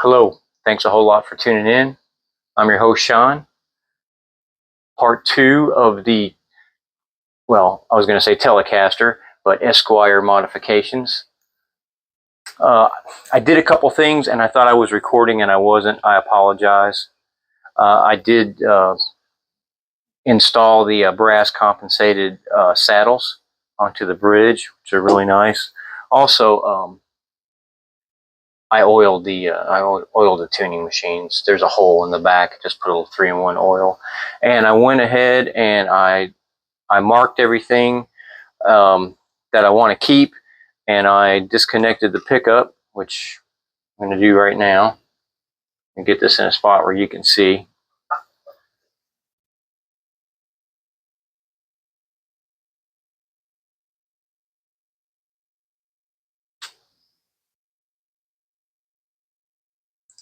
Hello, thanks a whole lot for tuning in. I'm your host, Sean. Part two of the, well, I was going to say Telecaster, but Esquire modifications. I did a couple things and I thought I was recording and I wasn't. I apologize. I did install the brass compensated saddles onto the bridge, which are really nice. Also, I oiled the tuning machines. There's a hole in the back. Just put a little 3-in-1 oil, and I went ahead and I marked everything that I want to keep, and I disconnected the pickup, which I'm going to do right now, and get this in a spot where you can see.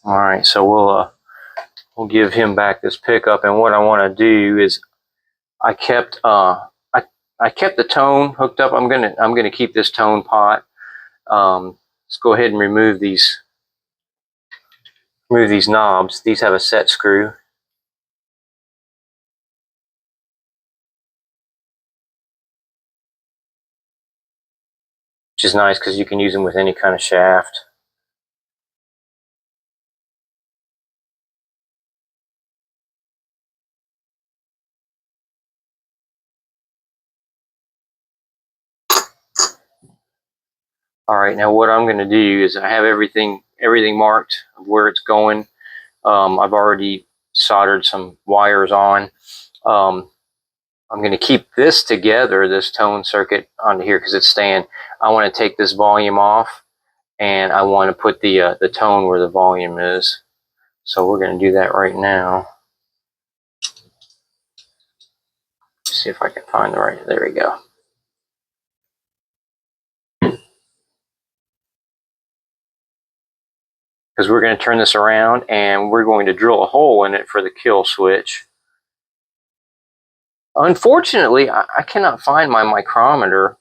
All right, so we'll give him back this pickup, and what I want to do is I kept the tone hooked up. I'm gonna keep this tone pot. Let's go ahead and remove these knobs. These have a set screw. Which is nice because you can use them with any kind of shaft. All right, now what I'm going to do is I have everything marked of where it's going. I've already soldered some wires on. I'm going to keep this together, this tone circuit onto here because it's staying. I want to take this volume off, and I want to put the tone where the volume is. So we're going to do that right now. See if I can find the right. There we go. Because we're going to turn this around and we're going to drill a hole in it for the kill switch. Unfortunately, I cannot find my micrometer.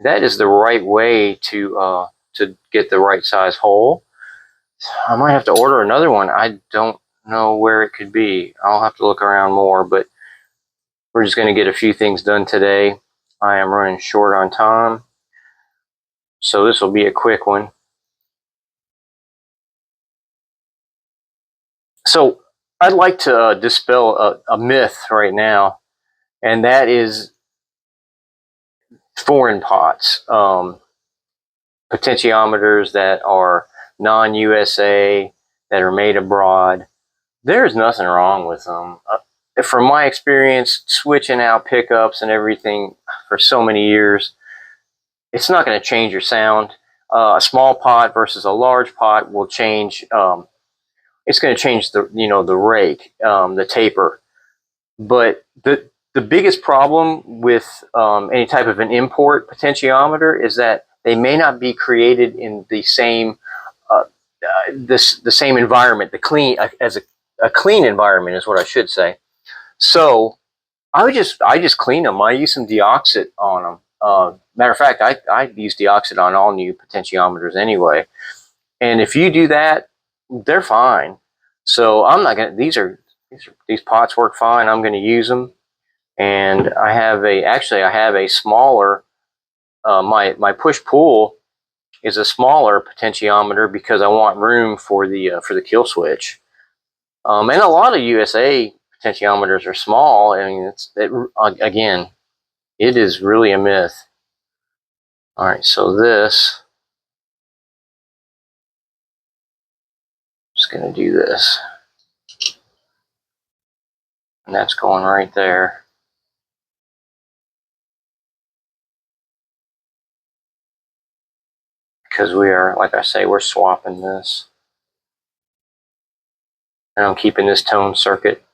That is the right way to get the right size hole. I might have to order another one. I don't know where it could be. I'll have to look around more, but we're just going to get a few things done today. I am running short on time, so this will be a quick one. So I'd like to dispel a myth right now, and that is foreign pots, potentiometers that are non-USA, that are made abroad. There's nothing wrong with them. From my experience, switching out pickups and everything for so many years, it's not going to change your sound. A small pot versus a large pot will change. It's going to change the rake, the taper. But the biggest problem with any type of an import potentiometer is that they may not be created in the same the same environment, the clean as a clean environment is what I should say. So I just clean them. I use some deoxit on them. Matter of fact, I use deoxit on all new potentiometers anyway. And if you do that, they're fine. So I'm not gonna. These pots work fine. I'm going to use them. And I have a smaller. My push pull is a smaller potentiometer because I want room for the kill switch. And a lot of USA potentiometers are small. I mean, again, it is really a myth. All right, so this, I'm just going to do this, and that's going right there. Because we are, like I say, we're swapping this. And I'm keeping this tone circuit.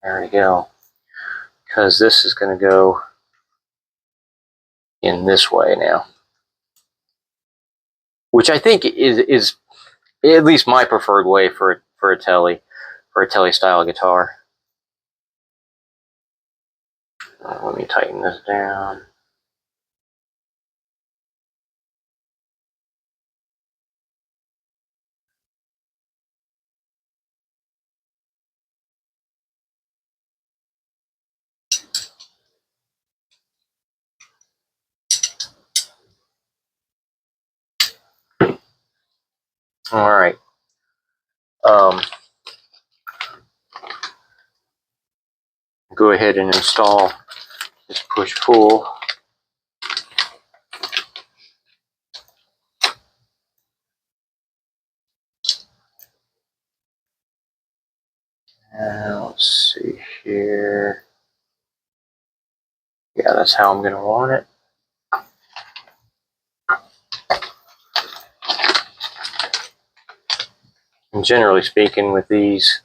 There we go. Because this is going to go in this way now. Which I think is at least my preferred way for a Tele style guitar. Let me tighten this down. All right. Go ahead and install this push-pull. Let's see here. Yeah, that's how I'm going to want it. And generally speaking, with these,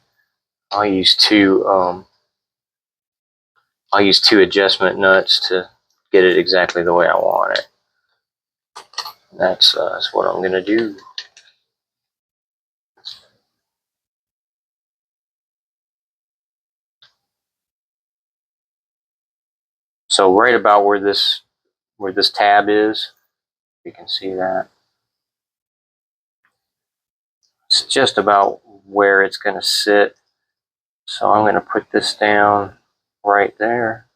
I'll use two adjustment nuts to get it exactly the way I want it. And that's what I'm going to do. So right about where this tab is, you can see that. It's just about where it's going to sit. So I'm going to put this down right there.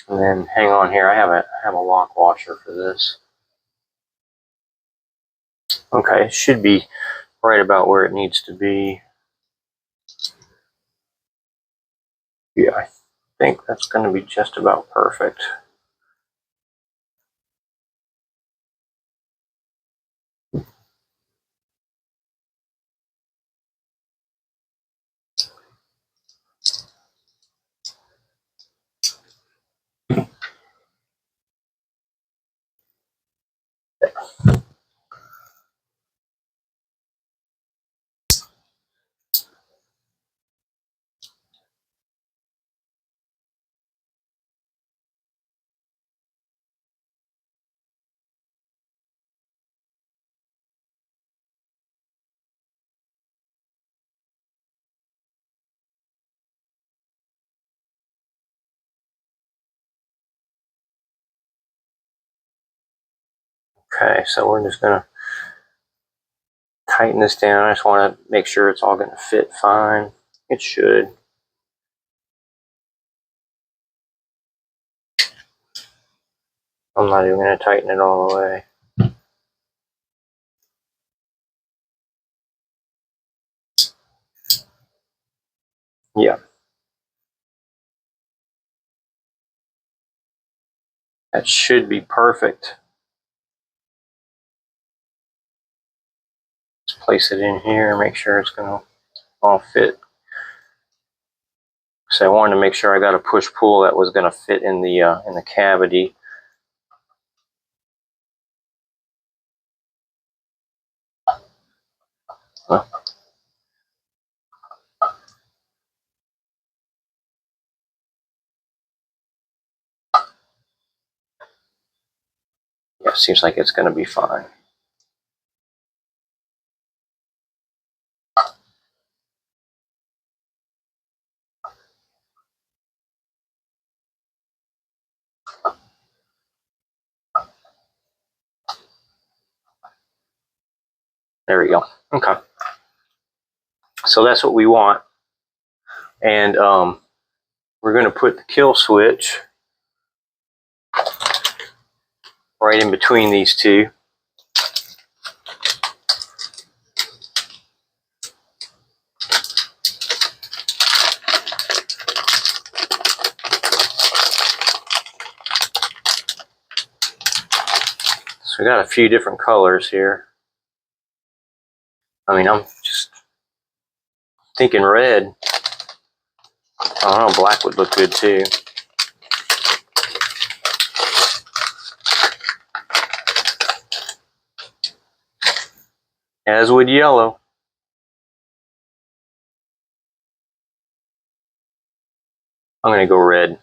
And then hang on here, I have a lock washer for this. Okay, it should be right about where it needs to be. Yeah, I think that's going to be just about perfect. Okay, so we're just going to tighten this down. I just want to make sure it's all going to fit fine. It should. I'm not even going to tighten it all the way. Yeah. That should be perfect. Let's place it in here and make sure it's going to all fit. So I wanted to make sure I got a push-pull that was going to fit in the cavity. Huh. Yeah, seems like it's going to be fine. There we go. Okay. So that's what we want. And we're going to put the kill switch right in between these two. So we got a few different colors here. I mean, I'm just thinking red. I don't know, black would look good too. As would yellow. I'm going to go red.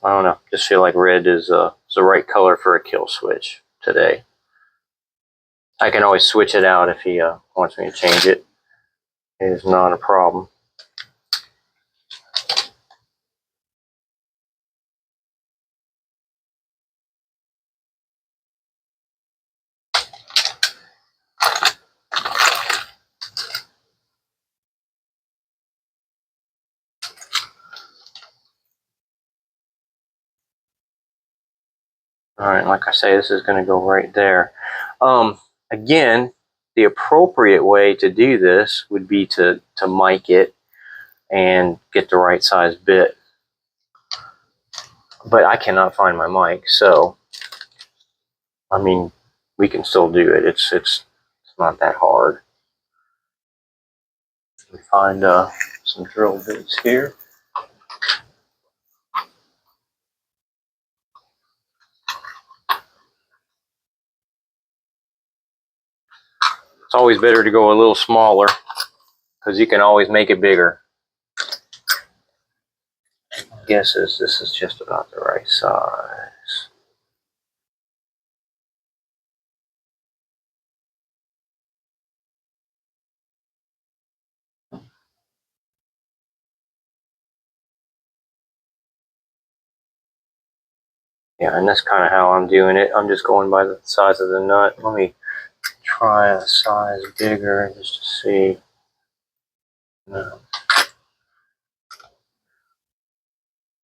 I don't know, just feel like red is the right color for a kill switch today. I can always switch it out if he wants me to change it. It is not a problem. All right, like I say, this is going to go right there. Again, the appropriate way to do this would be to mic it and get the right size bit. But I cannot find my mic, so I mean, we can still do it. It's not that hard. We find some drill bits here. It's always better to go a little smaller because you can always make it bigger. Guess this is just about the right size. Yeah, and that's kind of how I'm doing it. I'm just going by the size of the nut. Let me try a size bigger just to see. No.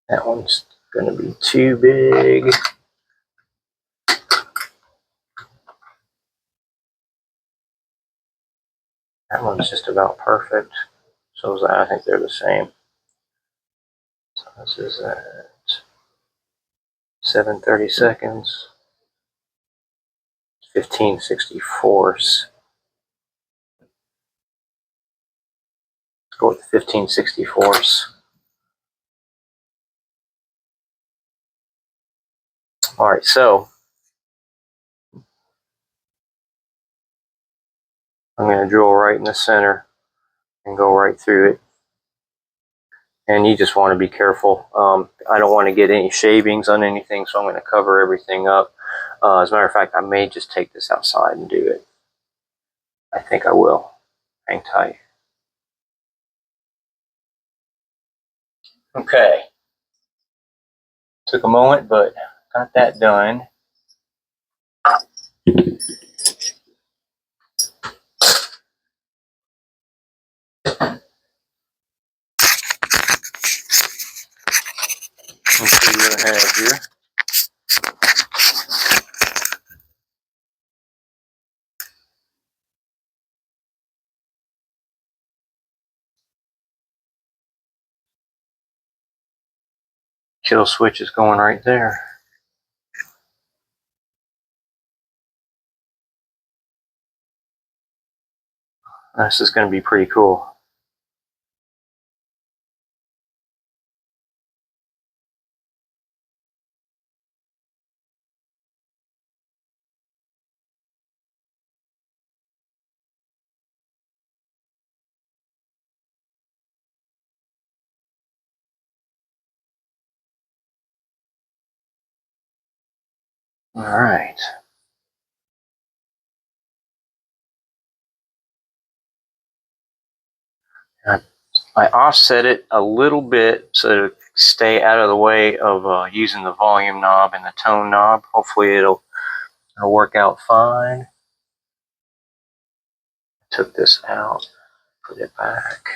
That one's going to be too big. That one's just about perfect. So is that. I think they're the same. So this is at 7/32. 15/64. Let's go with 15/64. All right, so I'm going to drill right in the center and go right through it. And you just want to be careful. I don't want to get any shavings on anything, so I'm going to cover everything up. As a matter of fact, I may just take this outside and do it. I think I will. Hang tight. Okay. Took a moment, but got that done. Let's see what I have here. Kill switch is going right there. This is going to be pretty cool. All right. I offset it a little bit so to stay out of the way of using the volume knob and the tone knob. Hopefully it'll work out fine. Took this out, put it back.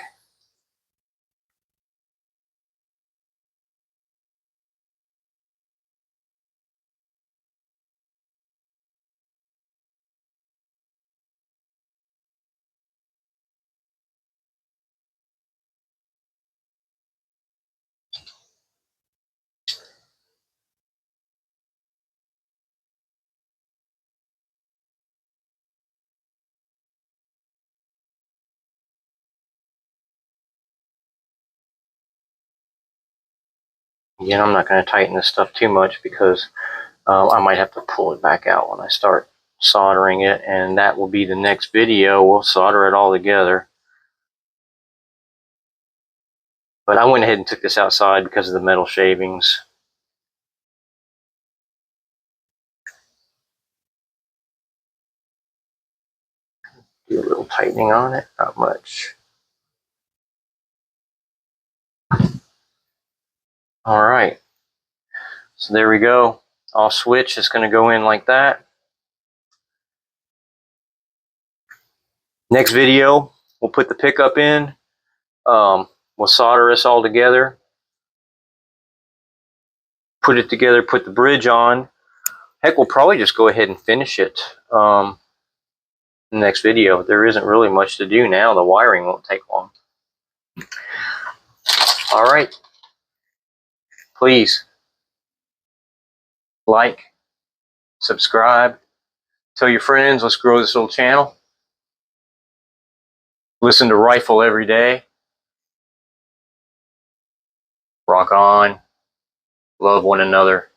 Again, I'm not going to tighten this stuff too much because I might have to pull it back out when I start soldering it, and that will be the next video. We'll solder it all together. But I went ahead and took this outside because of the metal shavings. Do a little tightening on it, not much. All right, so there we go. Our switch is going to go in like that. Next video, we'll put the pickup in. We'll solder this all together. Put it together, put the bridge on. Heck, we'll probably just go ahead and finish it in the next video. There isn't really much to do now. The wiring won't take long. All right. Please like, subscribe, tell your friends. Let's grow this little channel. Listen to Rifle every day. Rock on. Love one another.